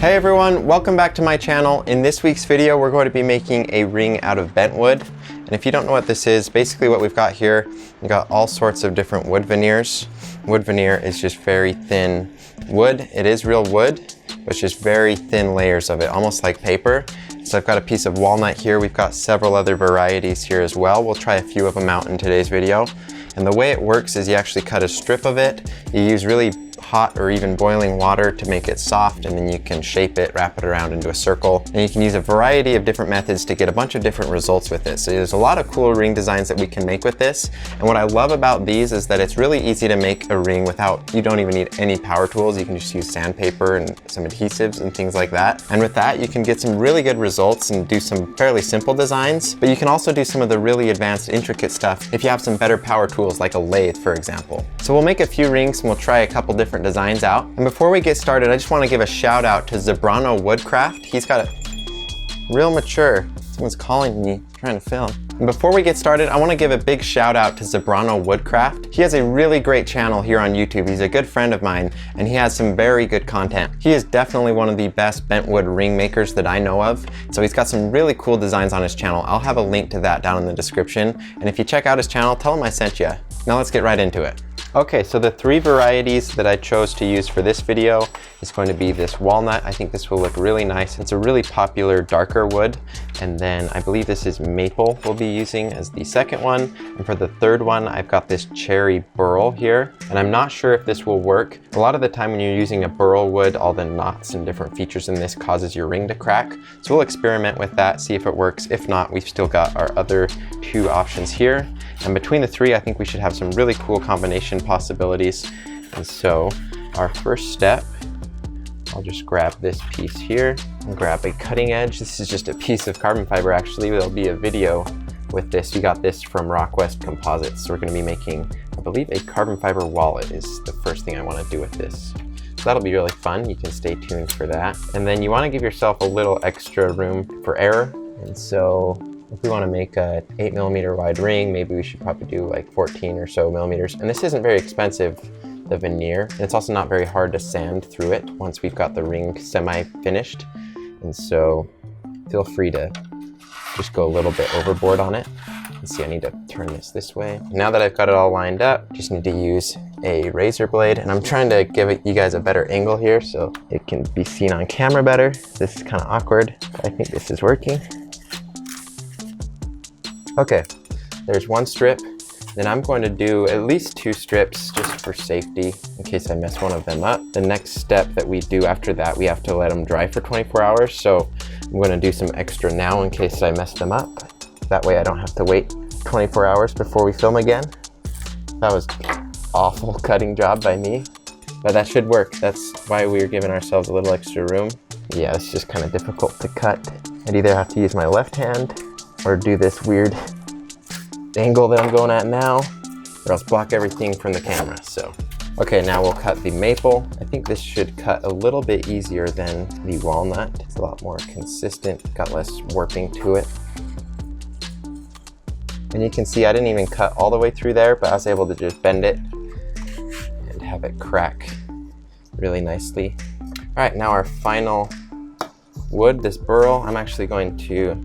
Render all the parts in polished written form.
Hey everyone, welcome back to my channel. In this week's video, we're going to be making a ring out of Bentwood. And if you don't know what this is, basically what we've got here, we've got all sorts of different wood veneers. Wood veneer is just very thin wood. It is real wood, but it's just very thin layers of it, almost like paper. So I've got a piece of walnut here. We've got several other varieties here as well. We'll try a few of them out in today's video. And the way it works is you actually cut a strip of it. You use really hot or even boiling water to make it soft, and then you can shape it, wrap it around into a circle. And you can use a variety of different methods to get a bunch of different results with it. So there's a lot of cool ring designs that we can make with this. And what I love about these is that it's really easy to make a ring without, you don't even need any power tools. You can just use sandpaper and some adhesives and things like that. And with that, you can get some really good results and do some fairly simple designs, but you can also do some of the really advanced, intricate stuff if you have some better power tools, like a lathe, for example. So we'll make a few rings and we'll try a couple different designs out. And before we get started, I just want to give a shout out to Zebrano Woodcraft. He's got a real mature. Someone's calling me, trying to film. And before we get started, I want to give a big shout out to Zebrano Woodcraft. He has a really great channel here on YouTube. He's a good friend of mine, and he has some very good content. He is definitely one of the best bentwood ring makers that I know of. So he's got some really cool designs on his channel. I'll have a link to that down in the description. And if you check out his channel, tell him I sent you. Now let's get right into it. Okay, so the three varieties that I chose to use for this video is going to be this walnut. I think this will look really nice. It's a really popular darker wood. And then I believe this is maple we'll be using as the second one. And for the third one, I've got this cherry burl here. And I'm not sure if this will work. A lot of the time when you're using a burl wood, all the knots and different features in this causes your ring to crack. So we'll experiment with that, see if it works. If not, we've still got our other two options here. And between the three, I think we should have some really cool combination possibilities. And so our first step, I'll just grab this piece here and grab a cutting edge. This is just a piece of carbon fiber, actually. There'll be a video with this. We got this from Rockwest Composites. So we're gonna be making, I believe, a carbon fiber wallet is the first thing I wanna do with this. So that'll be really fun. You can stay tuned for that. And then you wanna give yourself a little extra room for error. And so if we want to make a 8mm wide ring, maybe we should probably do like 14 or so millimeters. And this isn't very expensive, the veneer. And it's also not very hard to sand through it once we've got the ring semi-finished. And so feel free to just go a little bit overboard on it. Let's see, I need to turn this way. Now that I've got it all lined up, just need to use a razor blade. And I'm trying to give you guys a better angle here so it can be seen on camera better. This is kind of awkward, but I think this is working. Okay, there's one strip. Then I'm going to do at least 2 strips just for safety in case I mess one of them up. The next step that we do after that, we have to let them dry for 24 hours. So I'm going to do some extra now in case I mess them up. That way I don't have to wait 24 hours before we film again. That was an awful cutting job by me, but that should work. That's why we're giving ourselves a little extra room. Yeah, it's just kind of difficult to cut. I'd either have to use my left hand or do this weird angle that I'm going at now, or else block everything from the camera. So, okay, now we'll cut the maple. I think this should cut a little bit easier than the walnut. It's a lot more consistent, got less warping to it. And you can see I didn't even cut all the way through there, but I was able to just bend it and have it crack really nicely. All right, now our final wood, this burl, I'm actually going to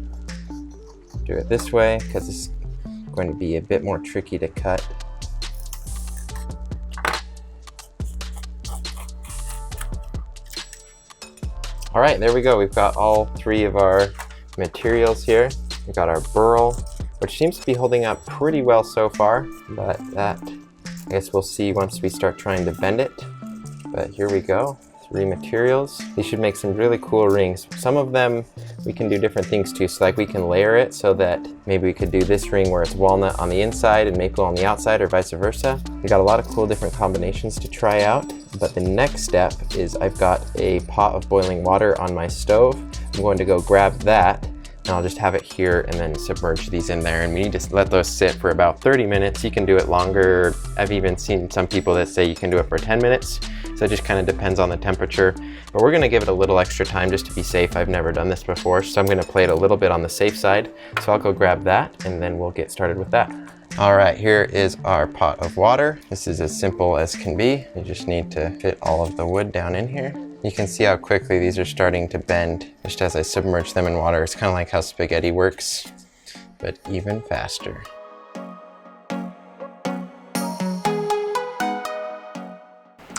do it this way because it's going to be a bit more tricky to cut. All right, there we go. We've got all 3 of our materials here. We've got our burl, which seems to be holding up pretty well so far, but that, I guess we'll see once we start trying to bend it. But here we go. 3 materials. These should make some really cool rings. Some of them we can do different things to, so like we can layer it so that maybe we could do this ring where it's walnut on the inside and maple on the outside, or vice versa. We got a lot of cool different combinations to try out, but the next step is I've got a pot of boiling water on my stove. I'm going to go grab that, and I'll just have it here and then submerge these in there, and we need to let those sit for about 30 minutes. You can do it longer. I've even seen some people that say you can do it for 10 minutes. So it just kind of depends on the temperature, but we're gonna give it a little extra time just to be safe. I've never done this before, so I'm gonna play it a little bit on the safe side. So I'll go grab that and then we'll get started with that. All right, here is our pot of water. This is as simple as can be. You just need to fit all of the wood down in here. You can see how quickly these are starting to bend just as I submerge them in water. It's kind of like how spaghetti works, but even faster.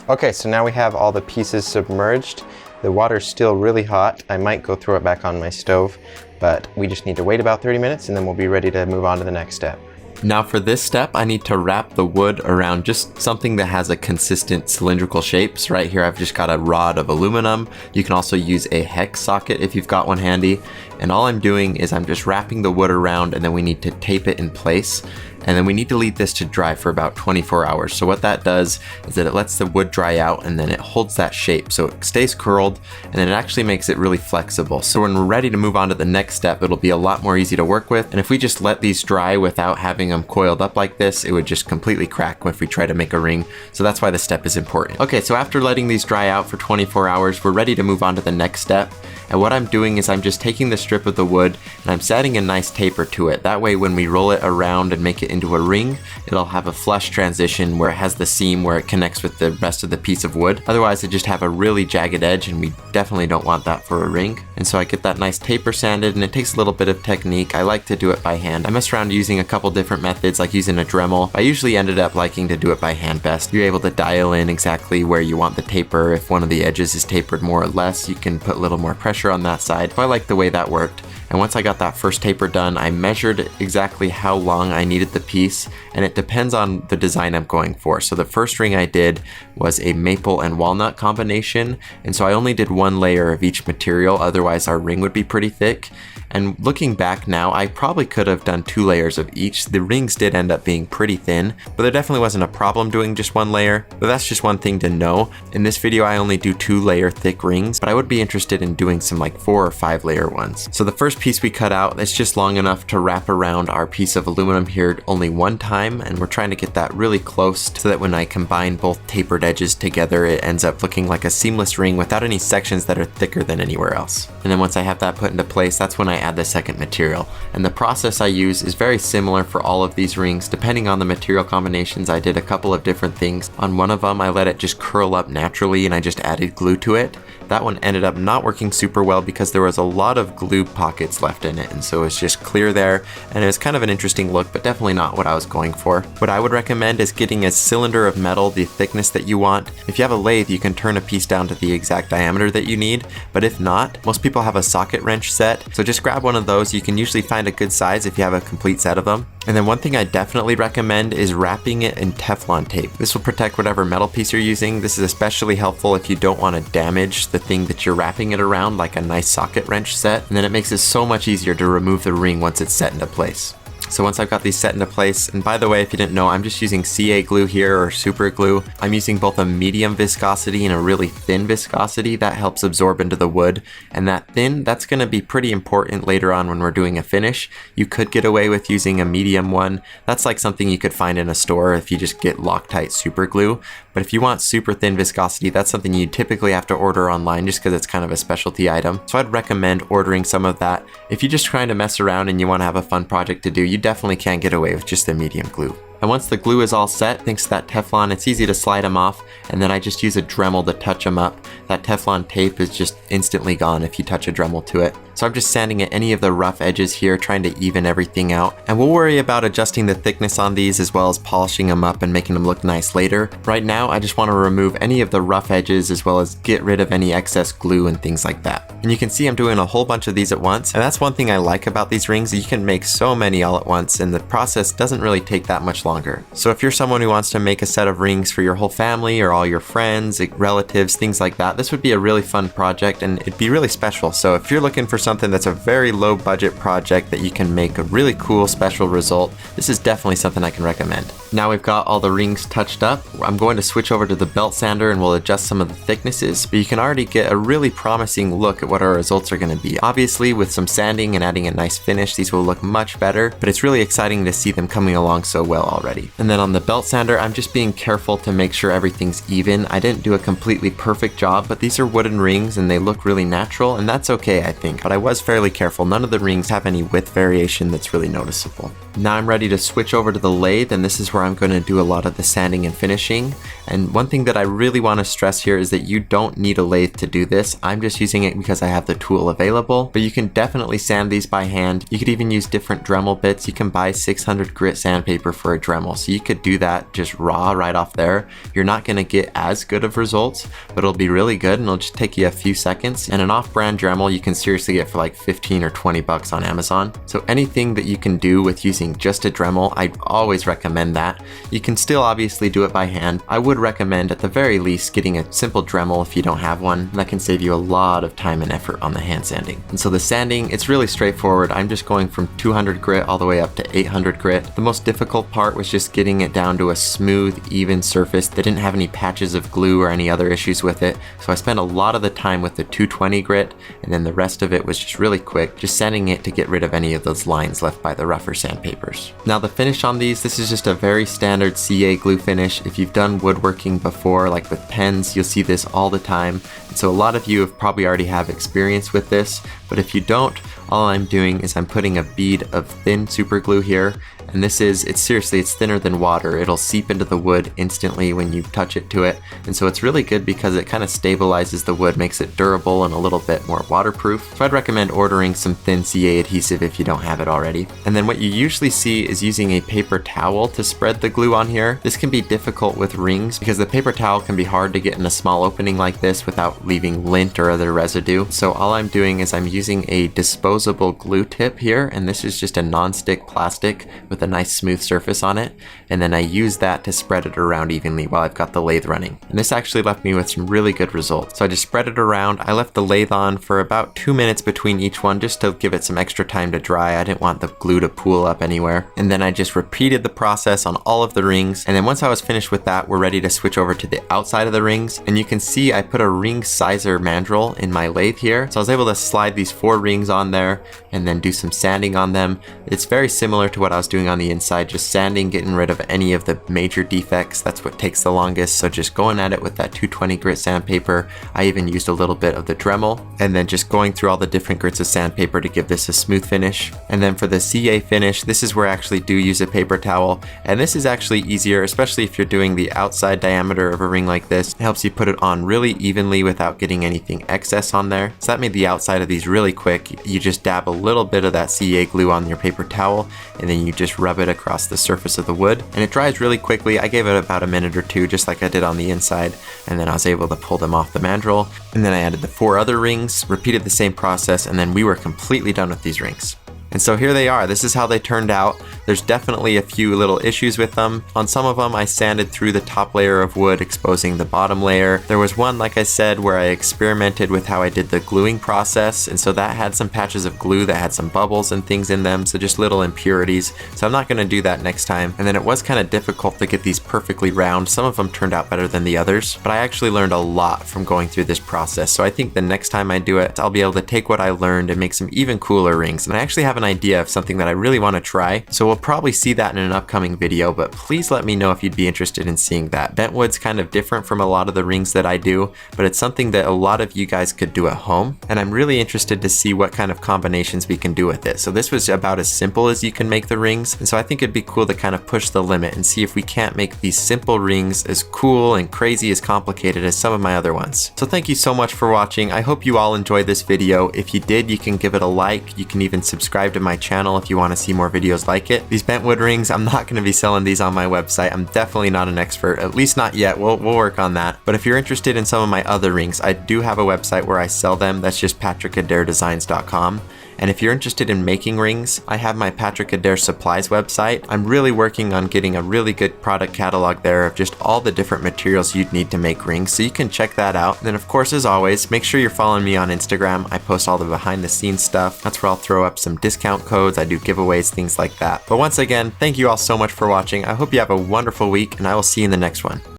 Okay, so now we have all the pieces submerged. The water's still really hot. I might go throw it back on my stove, but we just need to wait about 30 minutes and then we'll be ready to move on to the next step. Now for this step, I need to wrap the wood around just something that has a consistent cylindrical shape. So right here, I've just got a rod of aluminum. You can also use a hex socket if you've got one handy. And all I'm doing is I'm just wrapping the wood around, and then we need to tape it in place. And then we need to leave this to dry for about 24 hours. So what that does is that it lets the wood dry out and then it holds that shape. So it stays curled and then it actually makes it really flexible. So when we're ready to move on to the next step, it'll be a lot more easy to work with. And if we just let these dry without having them coiled up like this, it would just completely crack if we try to make a ring. So that's why this step is important. Okay, so after letting these dry out for 24 hours, we're ready to move on to the next step. And what I'm doing is I'm just taking the strip of the wood and I'm setting a nice taper to it. That way when we roll it around and make it into a ring, it'll have a flush transition where it has the seam where it connects with the rest of the piece of wood. Otherwise it just have a really jagged edge, and we definitely don't want that for a ring. And so I get that nice taper sanded, and it takes a little bit of technique. I like to do it by hand. I messed around using a couple different methods, like using a Dremel. I usually ended up liking to do it by hand best. You're able to dial in exactly where you want the taper. If one of the edges is tapered more or less, you can put a little more pressure on that side. So I like the way that worked. And once I got that first taper done, I measured exactly how long I needed the piece, and it depends on the design I'm going for. So the first ring I did was a maple and walnut combination, and so I only did one layer of each material, otherwise our ring would be pretty thick. And looking back now, I probably could have done 2 layers of each. The rings did end up being pretty thin, but there definitely wasn't a problem doing just 1 layer. But that's just one thing to know. In this video, I only do 2-layer thick rings, but I would be interested in doing some like 4 or 5 layer ones. So the first piece we cut out, it's just long enough to wrap around our piece of aluminum here only 1 time, and we're trying to get that really close so that when I combine both tapered edges together, it ends up looking like a seamless ring without any sections that are thicker than anywhere else. And then once I have that put into place, that's when I add the second material. And the process I use is very similar for all of these rings. Depending on the material combinations, I did a couple of different things. On one of them, I let it just curl up naturally and I just added glue to it. That one ended up not working super well because there was a lot of glue pockets left in it, and so it's just clear there, and it was kind of an interesting look, but definitely not what I was going for. What I would recommend is getting a cylinder of metal the thickness that you want. If you have a lathe, you can turn a piece down to the exact diameter that you need, but if not, most people have a socket wrench set, so just grab one of those. You can usually find a good size if you have a complete set of them. And then one thing I definitely recommend is wrapping it in Teflon tape. This will protect whatever metal piece you're using. This is especially helpful if you don't want to damage the thing that you're wrapping it around, like a nice socket wrench set. And then it makes it so much easier to remove the ring once it's set into place. So once I've got these set into place, and by the way, if you didn't know, I'm just using CA glue here, or super glue. I'm using both a medium viscosity and a really thin viscosity that helps absorb into the wood. And that thin, that's going to be pretty important later on when we're doing a finish. You could get away with using a medium one. That's like something you could find in a store if you just get Loctite super glue. But if you want super thin viscosity, that's something you typically have to order online just because it's kind of a specialty item. So I'd recommend ordering some of that. If you're just trying to mess around and you want to have a fun project to do, you definitely can't get away with just the medium glue. And once the glue is all set, thanks to that Teflon, it's easy to slide them off, and then I just use a Dremel to touch them up. That Teflon tape is just instantly gone if you touch a Dremel to it. So I'm just sanding at any of the rough edges here, trying to even everything out. And we'll worry about adjusting the thickness on these as well as polishing them up and making them look nice later. Right now, I just want to remove any of the rough edges as well as get rid of any excess glue and things like that. And you can see I'm doing a whole bunch of these at once. And that's one thing I like about these rings. You can make so many all at once, and the process doesn't really take that much longer. So if you're someone who wants to make a set of rings for your whole family or all your friends, relatives, things like that, this would be a really fun project and it'd be really special. So if you're looking for something that's a very low budget project that you can make a really cool special result, this is definitely something I can recommend. Now we've got all the rings touched up, I'm going to switch over to the belt sander and we'll adjust some of the thicknesses, but you can already get a really promising look at what our results are going to be. Obviously with some sanding and adding a nice finish, these will look much better, but it's really exciting to see them coming along so well already. And then on the belt sander, I'm just being careful to make sure everything's even. I didn't do a completely perfect job, but these are wooden rings and they look really natural, and that's okay, I think. But I was fairly careful. None of the rings have any width variation that's really noticeable. Now I'm ready to switch over to the lathe, and this is where I'm going to do a lot of the sanding and finishing. And one thing that I really want to stress here is that you don't need a lathe to do this. I'm just using it because I have the tool available, but you can definitely sand these by hand. You could even use different Dremel bits. You can buy 600 grit sandpaper for a Dremel, so you could do that just raw right off there. You're not going to get as good of results, but it'll be really good, and it'll just take you a few seconds. And an off-brand Dremel you can seriously get for like 15 or 20 bucks on Amazon. So anything that you can do with using just a Dremel, I always recommend that. You can still obviously do it by hand. I would recommend at the very least getting a simple Dremel if you don't have one. That can save you a lot of time and effort on the hand sanding. And so the sanding, it's really straightforward. I'm just going from 200 grit all the way up to 800 grit. The most difficult part was just getting it down to a smooth, even surface that didn't have any patches of glue or any other issues with it. So I spent a lot of the time with the 220 grit, and then the rest of it was just really quick, just sanding it to get rid of any of those lines left by the rougher sandpapers. Now the finish on these, this is just a very standard CA glue finish. If you've done woodworking before, like with pens, you'll see this all the time. And so a lot of you have probably already have experience with this, but if you don't, all I'm doing is I'm putting a bead of thin super glue here, and it's thinner than water. It'll seep into the wood instantly when you touch it to it, and so it's really good because it kind of stabilizes the wood, makes it durable and a little bit more waterproof. So I'd recommend ordering some thin CA adhesive if you don't have it already. And then what you usually see is using a paper towel to spread the glue on here. This can be difficult with rings because the paper towel can be hard to get in a small opening like this without leaving lint or other residue. So all I'm doing is I'm using a disposable glue tip here, and this is just a non-stick plastic with a nice smooth surface on it, and then I use that to spread it around evenly while I've got the lathe running. And this actually left me with some really good results. So I just spread it around. I left the lathe on for about 2 minutes between each one just to give it some extra time to dry. I didn't want the glue to pool up anywhere. And then I just repeated the process on all of the rings, and then once I was finished with that, we're ready to switch over to the outside of the rings. And you can see I put a ring sizer mandrel in my lathe here, so I was able to slide these 4 rings on there and then do some sanding on them. It's very similar to what I was doing on the inside, just sanding, getting rid of any of the major defects. That's what takes the longest, so just going at it with that 220 grit sandpaper. I even used a little bit of the Dremel, and then just going through all the different grits of sandpaper to give this a smooth finish. And then for the CA finish, this is where I actually do use a paper towel, and this is actually easier, especially if you're doing the outside diameter of a ring like this. It helps you put it on really evenly without getting anything excess on there. So that made the outside of these really quick. You just dab a little bit of that CA glue on your paper towel, and then you just rub it across the surface of the wood, and it dries really quickly. I gave it about a minute or two, just like I did on the inside, and then I was able to pull them off the mandrel. And then I added the 4 other rings, repeated the same process, and then we were completely done with these rings. And so here they are. This is how they turned out. There's definitely a few little issues with them. On some of them, I sanded through the top layer of wood, exposing the bottom layer. There was one, like I said, where I experimented with how I did the gluing process, and so that had some patches of glue that had some bubbles and things in them, so just little impurities. So I'm not going to do that next time. And then it was kind of difficult to get these perfectly round. Some of them turned out better than the others, but I actually learned a lot from going through this process. So I think the next time I do it, I'll be able to take what I learned and make some even cooler rings. And I actually have an idea of something that I really want to try, so we'll probably see that in an upcoming video, but please let me know if you'd be interested in seeing that. Bentwood's kind of different from a lot of the rings that I do, but it's something that a lot of you guys could do at home, and I'm really interested to see what kind of combinations we can do with it. So this was about as simple as you can make the rings, and so I think it'd be cool to kind of push the limit and see if we can't make these simple rings as cool and crazy as complicated as some of my other ones. So thank you so much for watching. I hope you all enjoyed this video. If you did, you can give it a like. You can even subscribe to my channel if you want to see more videos like it. These Bentwood rings, I'm not going to be selling these on my website. I'm definitely not an expert, at least not yet. We'll work on that. But if you're interested in some of my other rings, I do have a website where I sell them. That's just patrickadairdesigns.com. And if you're interested in making rings, I have my Patrick Adair Supplies website. I'm really working on getting a really good product catalog there of just all the different materials you'd need to make rings, so you can check that out. And then of course, as always, make sure you're following me on Instagram. I post all the behind the scenes stuff. That's where I'll throw up some discount codes. I do giveaways, things like that. But once again, thank you all so much for watching. I hope you have a wonderful week, and I will see you in the next one.